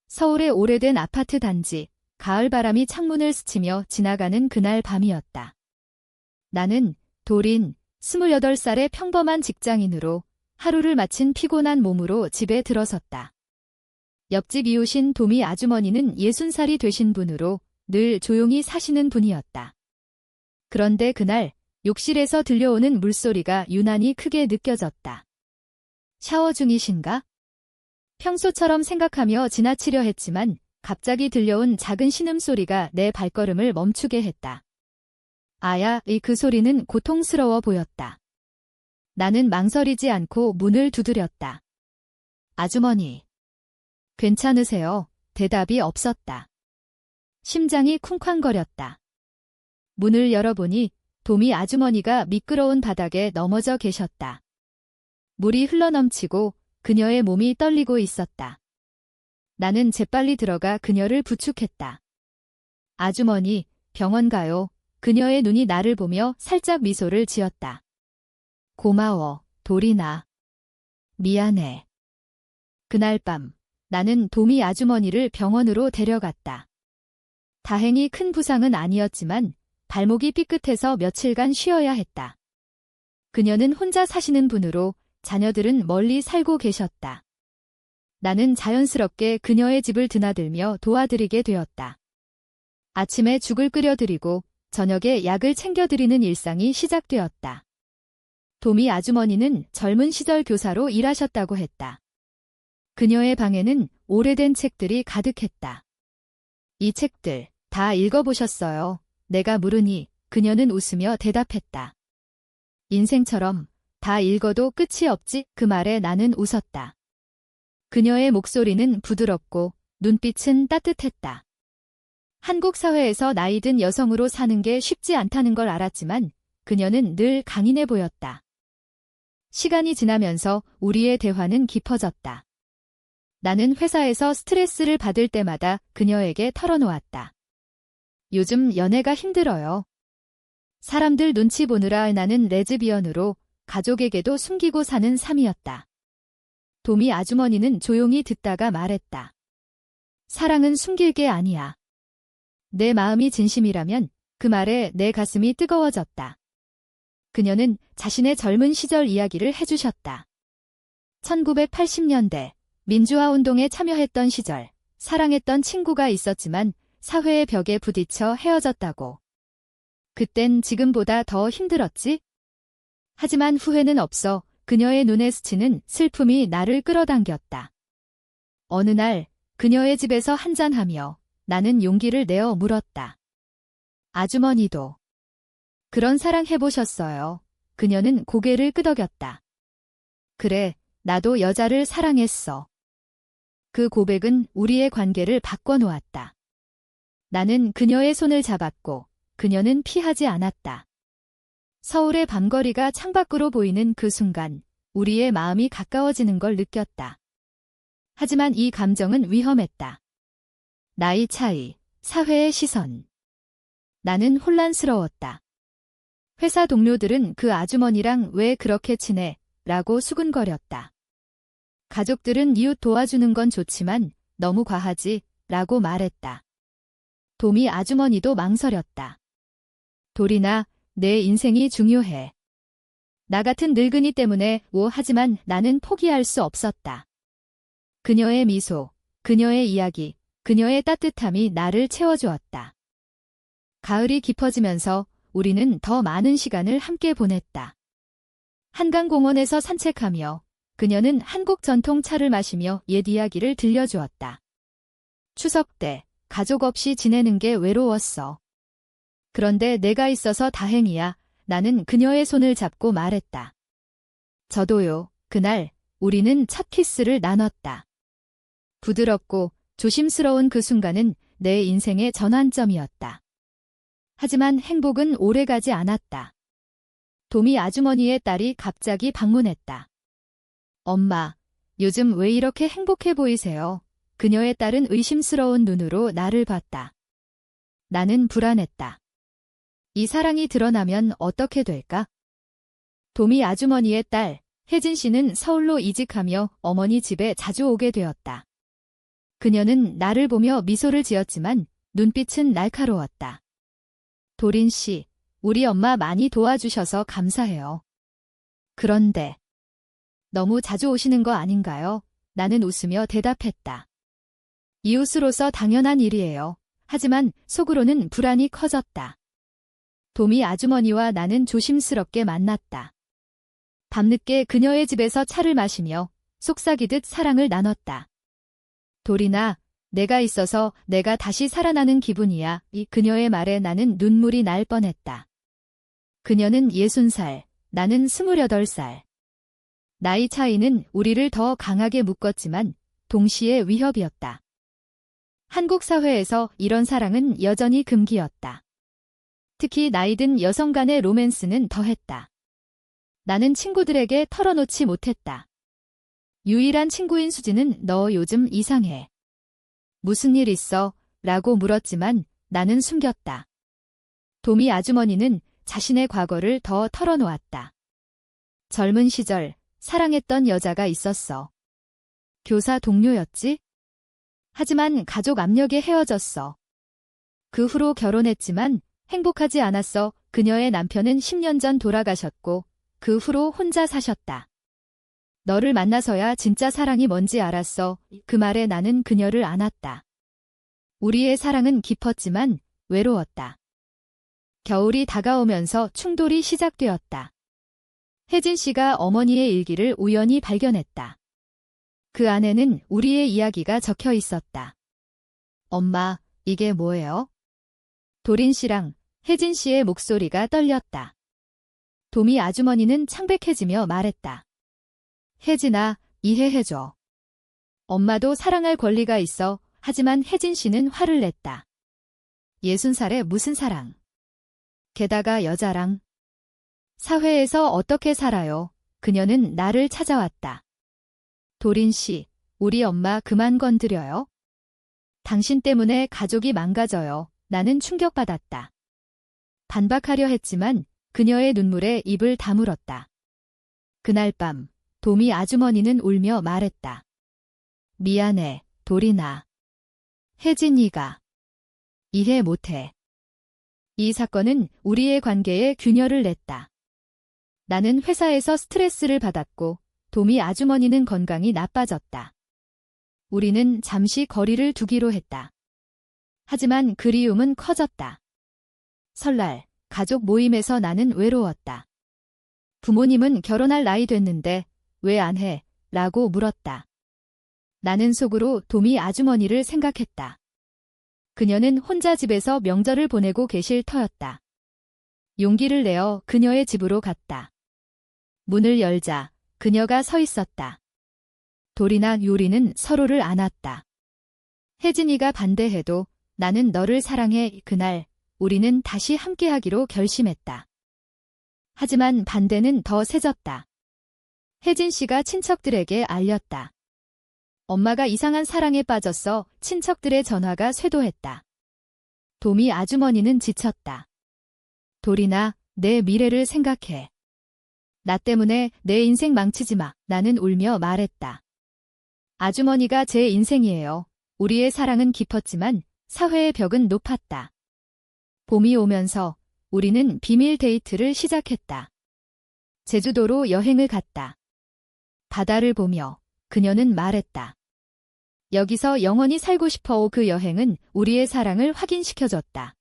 서울의 오래된 아파트 단지, 가을바람이 창문을 스치며 지나가는 그날 밤이었다. 나는 도린, 28살의 평범한 직장인으로 하루를 마친 피곤한 몸으로 집에 들어섰다. 옆집 이웃인 도미 아주머니는 60살이 되신 분으로 늘 조용히 사시는 분이었다. 그런데 그날 욕실에서 들려오는 물소리가 유난히 크게 느껴졌다. 샤워 중이신가? 평소처럼 생각하며 지나치려 했지만 갑자기 들려온 작은 신음소리가 내 발걸음을 멈추게 했다. 아야의 그 소리는 고통스러워 보였다. 나는 망설이지 않고 문을 두드렸다. 아주머니. 괜찮으세요? 대답이 없었다. 심장이 쿵쾅거렸다. 문을 열어보니 도미 아주머니가 미끄러운 바닥에 넘어져 계셨다. 물이 흘러넘치고 그녀의 몸이 떨리고 있었다. 나는 재빨리 들어가 그녀를 부축했다. 아주머니, 병원 가요. 그녀의 눈이 나를 보며 살짝 미소를 지었다. 고마워, 도리나. 미안해. 그날 밤, 나는 도미 아주머니를 병원으로 데려갔다. 다행히 큰 부상은 아니었지만 발목이 삐끗해서 며칠간 쉬어야 했다. 그녀는 혼자 사시는 분으로 자녀들은 멀리 살고 계셨다. 나는 자연스럽게 그녀의 집을 드나들며 도와드리게 되었다. 아침에 죽을 끓여드리고 저녁에 약을 챙겨드리는 일상이 시작되었다. 도미 아주머니는 젊은 시절 교사로 일하셨다고 했다. 그녀의 방에는 오래된 책들이 가득했다. 이 책들 다 읽어보셨어요? 내가 물으니 그녀는 웃으며 대답했다. 인생처럼 다 읽어도 끝이 없지. 그 말에 나는 웃었다. 그녀의 목소리는 부드럽고 눈빛은 따뜻했다. 한국 사회에서 나이 든 여성으로 사는 게 쉽지 않다는 걸 알았지만 그녀는 늘 강인해 보였다. 시간이 지나면서 우리의 대화는 깊어졌다. 나는 회사에서 스트레스를 받을 때마다 그녀에게 털어놓았다. 요즘 연애가 힘들어요. 사람들 눈치 보느라 나는 레즈비언으로 가족에게도 숨기고 사는 삶이었다. 도미 아주머니는 조용히 듣다가 말했다. 사랑은 숨길 게 아니야. 내 마음이 진심이라면 그 말에 내 가슴이 뜨거워졌다. 그녀는 자신의 젊은 시절 이야기를 해주셨다. 1980년대 민주화 운동에 참여했던 시절 사랑했던 친구가 있었지만 사회의 벽에 부딪혀 헤어졌다고. 그땐 지금보다 더 힘들었지? 하지만 후회는 없어. 그녀의 눈에 스치는 슬픔이 나를 끌어당겼다. 어느 날 그녀의 집에서 한잔하며 나는 용기를 내어 물었다. 아주머니도 그런 사랑 해보셨어요? 그녀는 고개를 끄덕였다. 그래, 나도 여자를 사랑했어. 그 고백은 우리의 관계를 바꿔놓았다. 나는 그녀의 손을 잡았고 그녀는 피하지 않았다. 서울의 밤거리가 창밖으로 보이는 그 순간 우리의 마음이 가까워지는 걸 느꼈다. 하지만 이 감정은 위험했다. 나이 차이, 사회의 시선. 나는 혼란스러웠다. 회사 동료들은 그 아주머니랑 왜 그렇게 지내? 라고 수군거렸다. 가족들은 이웃 도와주는 건 좋지만 너무 과하지? 라고 말했다. 도미 아주머니도 망설였다. 도리나, 내 인생이 중요해. 나 같은 늙은이 때문에 하지만 나는 포기할 수 없었다. 그녀의 미소, 그녀의 이야기, 그녀의 따뜻함이 나를 채워주었다. 가을이 깊어지면서 우리는 더 많은 시간을 함께 보냈다. 한강공원에서 산책하며 그녀는 한국 전통 차를 마시며 옛 이야기를 들려주었다. 추석 때 가족 없이 지내는 게 외로웠어. 그런데 내가 있어서 다행이야. 나는 그녀의 손을 잡고 말했다. 저도요. 그날 우리는 첫 키스를 나눴다. 부드럽고 조심스러운 그 순간은 내 인생의 전환점이었다. 하지만 행복은 오래가지 않았다. 도미 아주머니의 딸이 갑자기 방문했다. 엄마, 요즘 왜 이렇게 행복해 보이세요? 그녀의 딸은 의심스러운 눈으로 나를 봤다. 나는 불안했다. 이 사랑이 드러나면 어떻게 될까? 도미 아주머니의 딸, 혜진 씨는 서울로 이직하며 어머니 집에 자주 오게 되었다. 그녀는 나를 보며 미소를 지었지만 눈빛은 날카로웠다. 도린 씨, 우리 엄마 많이 도와주셔서 감사해요. 그런데 너무 자주 오시는 거 아닌가요? 나는 웃으며 대답했다. 이웃으로서 당연한 일이에요. 하지만 속으로는 불안이 커졌다. 도미 아주머니와 나는 조심스럽게 만났다. 밤늦게 그녀의 집에서 차를 마시며 속삭이듯 사랑을 나눴다. 도리나, 내가 있어서 내가 다시 살아나는 기분이야. 이 그녀의 말에 나는 눈물이 날 뻔했다. 그녀는 60살, 나는 28살. 나이 차이는 우리를 더 강하게 묶었지만 동시에 위협이었다. 한국 사회에서 이런 사랑은 여전히 금기였다. 특히 나이든 여성 간의 로맨스는 더했다. 나는 친구들에게 털어놓지 못했다. 유일한 친구인 수지는 너 요즘 이상해. 무슨 일 있어? 라고 물었지만 나는 숨겼다. 도미 아주머니는 자신의 과거를 더 털어놓았다. 젊은 시절 사랑했던 여자가 있었어. 교사 동료였지? 하지만 가족 압력에 헤어졌어. 그 후로 결혼했지만 행복하지 않았어. 그녀의 남편은 10년 전 돌아가셨고 그 후로 혼자 사셨다. 너를 만나서야 진짜 사랑이 뭔지 알았어. 그 말에 나는 그녀를 안았다. 우리의 사랑은 깊었지만 외로웠다. 겨울이 다가오면서 충돌이 시작되었다. 혜진 씨가 어머니의 일기를 우연히 발견했다. 그 안에는 우리의 이야기가 적혀 있었다. 엄마, 이게 뭐예요? 도린 씨랑 혜진 씨의 목소리가 떨렸다. 도미 아주머니는 창백해지며 말했다. 혜진아, 이해해줘. 엄마도 사랑할 권리가 있어. 하지만 혜진 씨는 화를 냈다. 60살에 무슨 사랑. 게다가 여자랑. 사회에서 어떻게 살아요? 그녀는 나를 찾아왔다. 도린 씨, 우리 엄마 그만 건드려요. 당신 때문에 가족이 망가져요. 나는 충격받았다. 반박하려 했지만 그녀의 눈물에 입을 다물었다. 그날 밤 도미 아주머니는 울며 말했다. 미안해, 도리나. 혜진이가 이해 못해. 이 사건은 우리의 관계에 균열을 냈다. 나는 회사에서 스트레스를 받았고 도미 아주머니는 건강이 나빠졌다. 우리는 잠시 거리를 두기로 했다. 하지만 그리움은 커졌다. 설날, 가족 모임에서 나는 외로웠다. 부모님은 결혼할 나이 됐는데 왜 안 해? 라고 물었다. 나는 속으로 도미 아주머니를 생각했다. 그녀는 혼자 집에서 명절을 보내고 계실 터였다. 용기를 내어 그녀의 집으로 갔다. 문을 열자 그녀가 서 있었다. 도리나 요리는 서로를 안았다. 혜진이가 반대해도 나는 너를 사랑해. 그날 우리는 다시 함께하기로 결심했다. 하지만 반대는 더 세졌다. 혜진 씨가 친척들에게 알렸다. 엄마가 이상한 사랑에 빠졌어. 친척들의 전화가 쇄도했다. 도미 아주머니는 지쳤다. 도리나, 내 미래를 생각해. 나 때문에 내 인생 망치지 마. 나는 울며 말했다. 아주머니가 제 인생이에요. 우리의 사랑은 깊었지만 사회의 벽은 높았다. 봄이 오면서 우리는 비밀 데이트를 시작했다. 제주도로 여행을 갔다. 바다를 보며 그녀는 말했다. 여기서 영원히 살고 싶어. 그 여행은 우리의 사랑을 확인시켜줬다.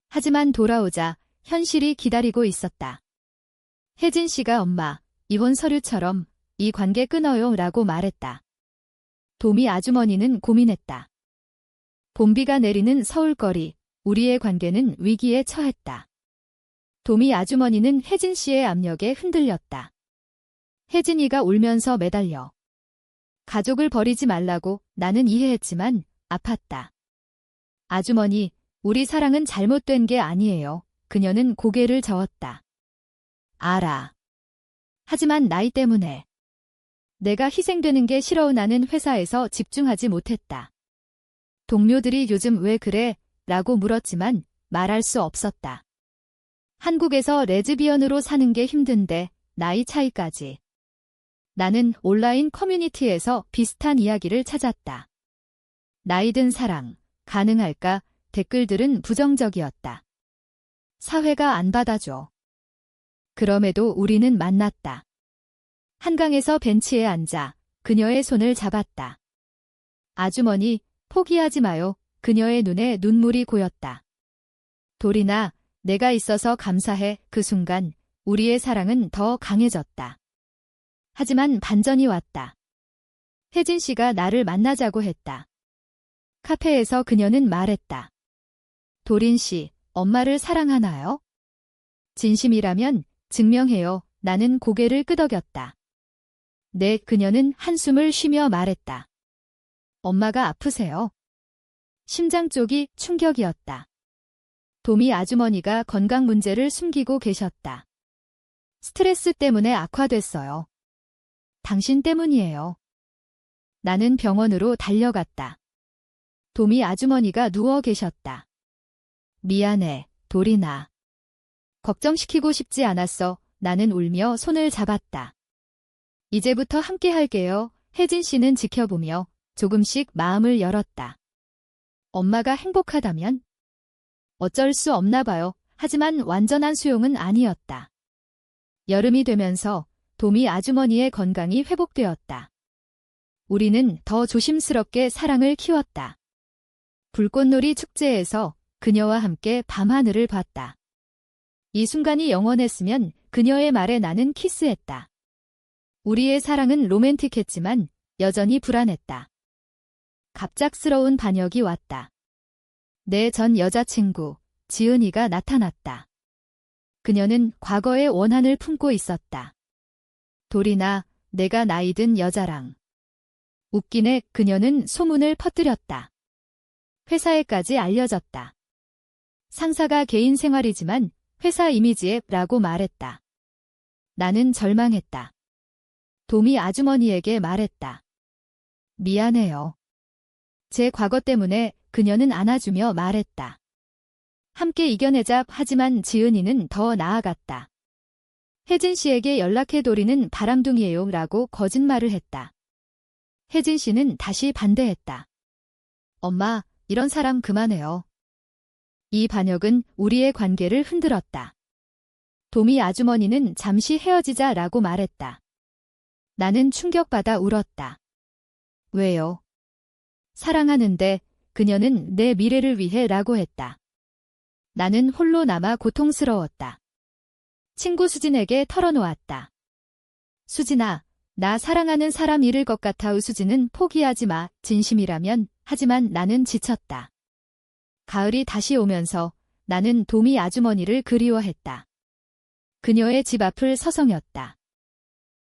하지만 돌아오자 현실이 기다리고 있었다. 혜진 씨가 엄마, 이혼 서류처럼 이 관계 끊어요 라고 말했다. 도미 아주머니는 고민했다. 봄비가 내리는 서울거리, 우리의 관계는 위기에 처했다. 도미 아주머니는 혜진 씨의 압력에 흔들렸다. 혜진이가 울면서 매달려. 가족을 버리지 말라고 나는 이해했지만 아팠다. 아주머니, 우리 사랑은 잘못된 게 아니에요. 그녀는 고개를 저었다. 알아. 하지만 나이 때문에. 내가 희생되는 게 싫어. 나는 회사에서 집중하지 못했다. 동료들이 요즘 왜 그래? 라고 물었지만 말할 수 없었다. 한국에서 레즈비언으로 사는 게 힘든데 나이 차이까지. 나는 온라인 커뮤니티에서 비슷한 이야기를 찾았다. 나이든 사랑, 가능할까? 댓글들은 부정적이었다. 사회가 안 받아줘. 그럼에도 우리는 만났다. 한강에서 벤치에 앉아 그녀의 손을 잡았다. 아주머니, 포기하지 마요. 그녀의 눈에 눈물이 고였다. 도리나, 내가 있어서 감사해. 그 순간 우리의 사랑은 더 강해졌다. 하지만 반전이 왔다. 혜진 씨가 나를 만나자고 했다. 카페에서 그녀는 말했다. 도린 씨, 엄마를 사랑하나요? 진심이라면 증명해요. 나는 고개를 끄덕였다. 네, 그녀는 한숨을 쉬며 말했다. 엄마가 아프세요? 심장 쪽이 충격이었다. 도미 아주머니가 건강 문제를 숨기고 계셨다. 스트레스 때문에 악화됐어요. 당신 때문이에요. 나는 병원으로 달려갔다. 도미 아주머니가 누워 계셨다. 미안해, 도리나. 걱정시키고 싶지 않았어. 나는 울며 손을 잡았다. 이제부터 함께 할게요. 혜진 씨는 지켜보며 조금씩 마음을 열었다. 엄마가 행복하다면? 어쩔 수 없나 봐요. 하지만 완전한 수용은 아니었다. 여름이 되면서 도미 아주머니의 건강이 회복되었다. 우리는 더 조심스럽게 사랑을 키웠다. 불꽃놀이 축제에서 그녀와 함께 밤하늘을 봤다. 이 순간이 영원했으면 그녀의 말에 나는 키스했다. 우리의 사랑은 로맨틱했지만 여전히 불안했다. 갑작스러운 반역이 왔다. 내 전 여자친구, 지은이가 나타났다. 그녀는 과거의 원한을 품고 있었다. 도리나, 내가 나이든 여자랑. 웃기네. 그녀는 소문을 퍼뜨렸다. 회사에까지 알려졌다. 상사가 개인 생활이지만 회사 이미지에 라고 말했다. 나는 절망했다. 도미 아주머니에게 말했다. 미안해요. 제 과거 때문에. 그녀는 안아주며 말했다. 함께 이겨내자. 하지만 지은이는 더 나아갔다. 혜진 씨에게 연락해. 도리는 바람둥이에요 라고 거짓말을 했다. 혜진 씨는 다시 반대했다. 엄마, 이런 사람 그만해요. 이 반역은 우리의 관계를 흔들었다. 도미 아주머니는 잠시 헤어지자 라고 말했다. 나는 충격받아 울었다. 왜요? 사랑하는데. 그녀는 내 미래를 위해 라고 했다. 나는 홀로 남아 고통스러웠다. 친구 수진에게 털어놓았다. 수진아, 나 사랑하는 사람 잃을 것 같아. 수진은 포기하지 마. 진심이라면. 하지만 나는 지쳤다. 가을이 다시 오면서 나는 도미 아주머니를 그리워했다. 그녀의 집 앞을 서성였다.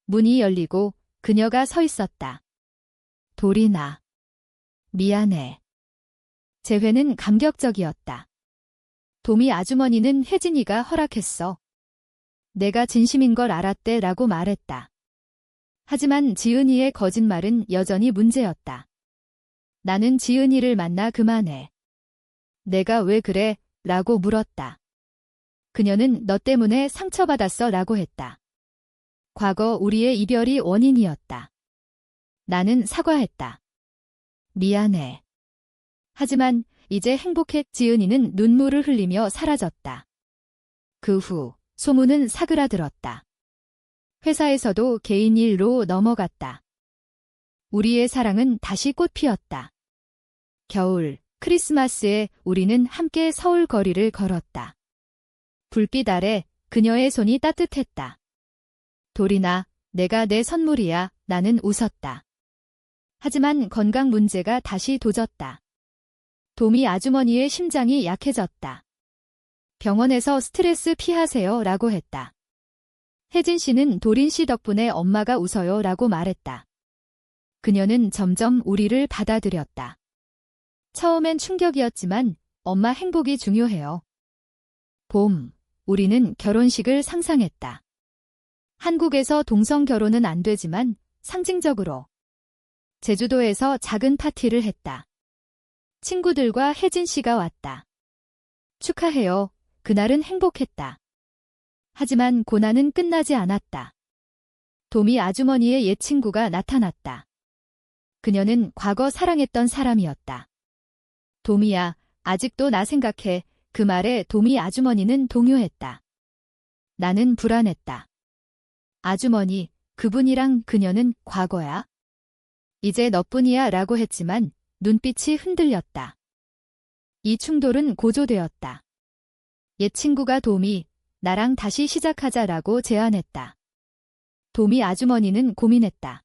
문이 열리고 그녀가 서 있었다. 도리나. 미안해. 재회는 감격적이었다. 도미 아주머니는 혜진이가 허락했어. 내가 진심인 걸 알았대 라고 말했다. 하지만 지은이의 거짓말은 여전히 문제였다. 나는 지은이를 만나 그만해. 내가 왜 그래? 라고 물었다. 그녀는 너 때문에 상처받았어 라고 했다. 과거 우리의 이별이 원인이었다. 나는 사과했다. 미안해. 하지만 이제 행복해. 지은이는 눈물을 흘리며 사라졌다. 그 후 소문은 사그라들었다. 회사에서도 개인 일로 넘어갔다. 우리의 사랑은 다시 꽃 피었다. 겨울, 크리스마스에 우리는 함께 서울 거리를 걸었다. 불빛 아래 그녀의 손이 따뜻했다. 도리나, 내가 내 선물이야. 나는 웃었다. 하지만 건강 문제가 다시 도졌다. 도미 아주머니의 심장이 약해졌다. 병원에서 스트레스 피하세요 라고 했다. 혜진 씨는 도린 씨 덕분에 엄마가 웃어요 라고 말했다. 그녀는 점점 우리를 받아들였다. 처음엔 충격이었지만 엄마 행복이 중요해요. 봄, 우리는 결혼식을 상상했다. 한국에서 동성 결혼은 안 되지만 상징적으로 제주도에서 작은 파티를 했다. 친구들과 혜진 씨가 왔다. 축하해요. 그날은 행복했다. 하지만 고난은 끝나지 않았다. 도미 아주머니의 옛 친구가 나타났다. 그녀는 과거 사랑했던 사람이었다. 도미야, 아직도 나 생각해. 그 말에 도미 아주머니는 동요했다. 나는 불안했다. 아주머니, 그분이랑 그녀는 과거야? 이제 너뿐이야 라고 했지만 눈빛이 흔들렸다. 이 충돌은 고조되었다. 옛 친구가 도미, 나랑 다시 시작하자라고 제안했다. 도미 아주머니는 고민했다.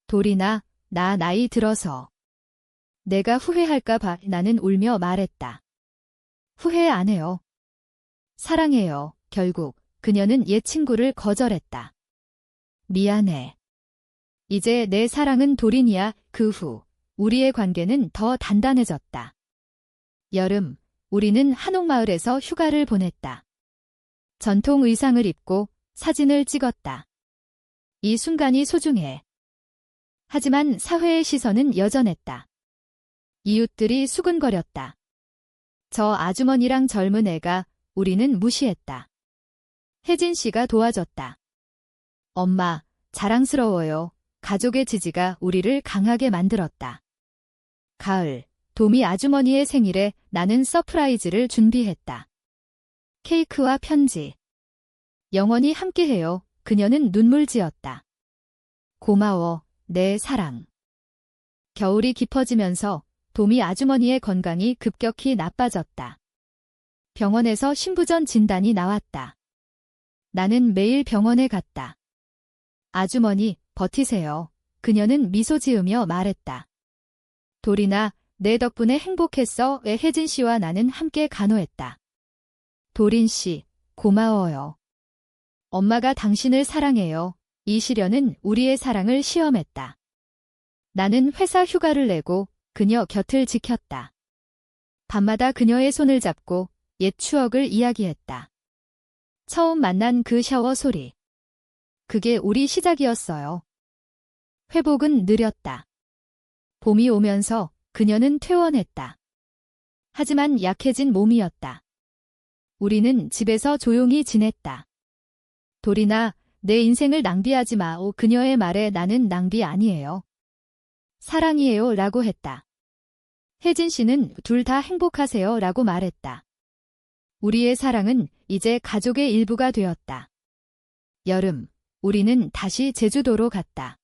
도리나, 나 나이 들어서. 내가 후회할까 봐. 나는 울며 말했다. 후회 안 해요. 사랑해요. 결국 그녀는 옛 친구를 거절했다. 미안해. 이제 내 사랑은 도린이야. 그 후 우리의 관계는 더 단단해졌다. 여름, 우리는 한옥마을에서 휴가를 보냈다. 전통 의상을 입고 사진을 찍었다. 이 순간이 소중해. 하지만 사회의 시선은 여전했다. 이웃들이 수근거렸다. 저 아주머니랑 젊은 애가. 우리는 무시했다. 혜진 씨가 도와줬다. 엄마, 자랑스러워요. 가족의 지지가 우리를 강하게 만들었다. 가을, 도미 아주머니의 생일에 나는 서프라이즈를 준비했다. 케이크와 편지. 영원히 함께해요. 그녀는 눈물 지었다. 고마워, 내 사랑. 겨울이 깊어지면서 도미 아주머니의 건강이 급격히 나빠졌다. 병원에서 신부전 진단이 나왔다. 나는 매일 병원에 갔다. 아주머니, 버티세요. 그녀는 미소 지으며 말했다. 도리나, 내 덕분에 행복했어. 혜진 씨와 나는 함께 간호했다. 도린 씨, 고마워요. 엄마가 당신을 사랑해요. 이 시련은 우리의 사랑을 시험했다. 나는 회사 휴가를 내고 그녀 곁을 지켰다. 밤마다 그녀의 손을 잡고 옛 추억을 이야기했다. 처음 만난 그 샤워 소리. 그게 우리 시작이었어요. 회복은 느렸다. 봄이 오면서 그녀는 퇴원했다. 하지만 약해진 몸이었다. 우리는 집에서 조용히 지냈다. 도리나, 내 인생을 낭비하지 마. 그녀의 말에 나는 낭비 아니에요. 사랑이에요 라고 했다. 혜진 씨는 둘 다 행복하세요 라고 말했다. 우리의 사랑은 이제 가족의 일부가 되었다. 여름, 우리는 다시 제주도로 갔다.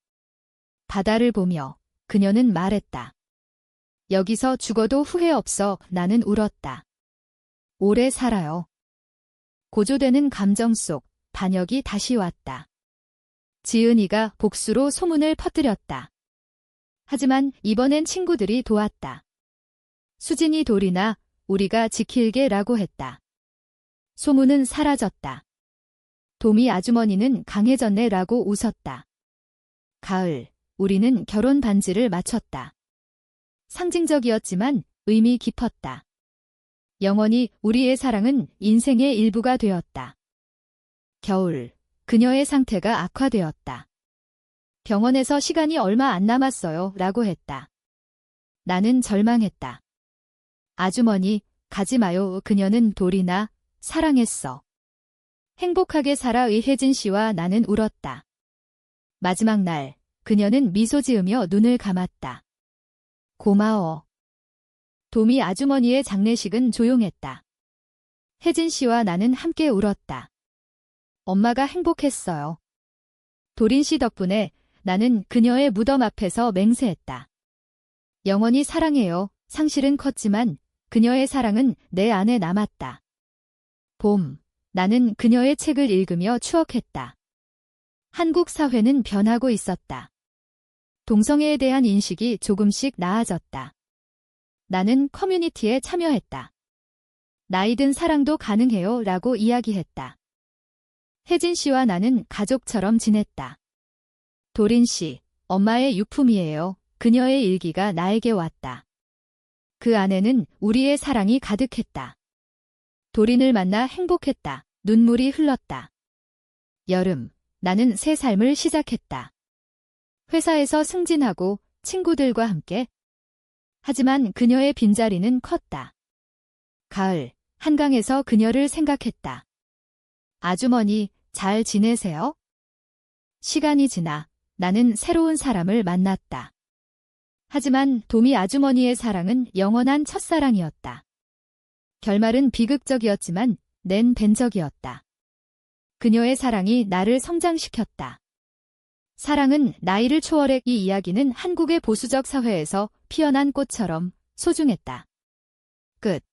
바다를 보며 그녀는 말했다. 여기서 죽어도 후회 없어. 나는 울었다. 오래 살아요. 고조되는 감정 속 반역이 다시 왔다. 지은이가 복수로 소문을 퍼뜨렸다. 하지만 이번엔 친구들이 도왔다. 수진이 도리나, 우리가 지킬게 라고 했다. 소문은 사라졌다. 도미 아주머니는 강해졌네 라고 웃었다. 가을, 우리는 결혼 반지를 맞췄다. 상징적이었지만 의미 깊었다. 영원히 우리의 사랑은 인생의 일부가 되었다. 겨울, 그녀의 상태가 악화되었다. 병원에서 시간이 얼마 안 남았어요 라고 했다. 나는 절망했다. 아주머니, 가지 마요. 그녀는 도리나, 사랑했어. 행복하게 살아. 혜진 씨와 나는 울었다. 마지막 날, 그녀는 미소 지으며 눈을 감았다. 고마워. 도미 아주머니의 장례식은 조용했다. 혜진 씨와 나는 함께 울었다. 엄마가 행복했어요. 도린 씨 덕분에 나는 그녀의 무덤 앞에서 맹세했다. 영원히 사랑해요. 상실은 컸지만 그녀의 사랑은 내 안에 남았다. 봄, 나는 그녀의 책을 읽으며 추억했다. 한국 사회는 변하고 있었다. 동성애에 대한 인식이 조금씩 나아졌다. 나는 커뮤니티에 참여했다. 나이든 사랑도 가능해요 라고 이야기했다. 혜진 씨와 나는 가족처럼 지냈다. 도린 씨, 엄마의 유품이에요. 그녀의 일기가 나에게 왔다. 그 안에는 우리의 사랑이 가득했다. 도린을 만나 행복했다. 눈물이 흘렀다. 여름, 나는 새 삶을 시작했다. 회사에서 승진하고 친구들과 함께. 하지만 그녀의 빈자리는 컸다. 가을, 한강에서 그녀를 생각했다. 아주머니, 잘 지내세요? 시간이 지나 나는 새로운 사람을 만났다. 하지만 도미 아주머니의 사랑은 영원한 첫사랑이었다. 결말은 비극적이었지만 낸 벤적이었다. 그녀의 사랑이 나를 성장시켰다. 사랑은 나이를 초월해. 이 이야기는 한국의 보수적 사회에서 피어난 꽃처럼 소중했다. 끝.